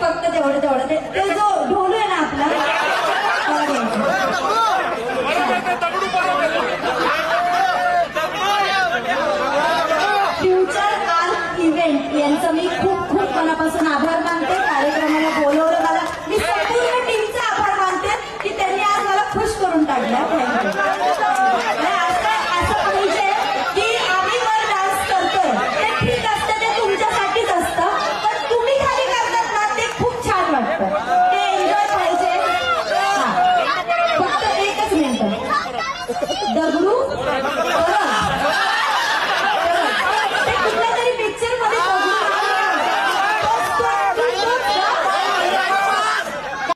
फक्त तेवढं ते जो ढोलू आहे ना आपला फ्युचर आर्ट इव्हेंट यांचं मी खूप खूप मनापासून आभार मानते.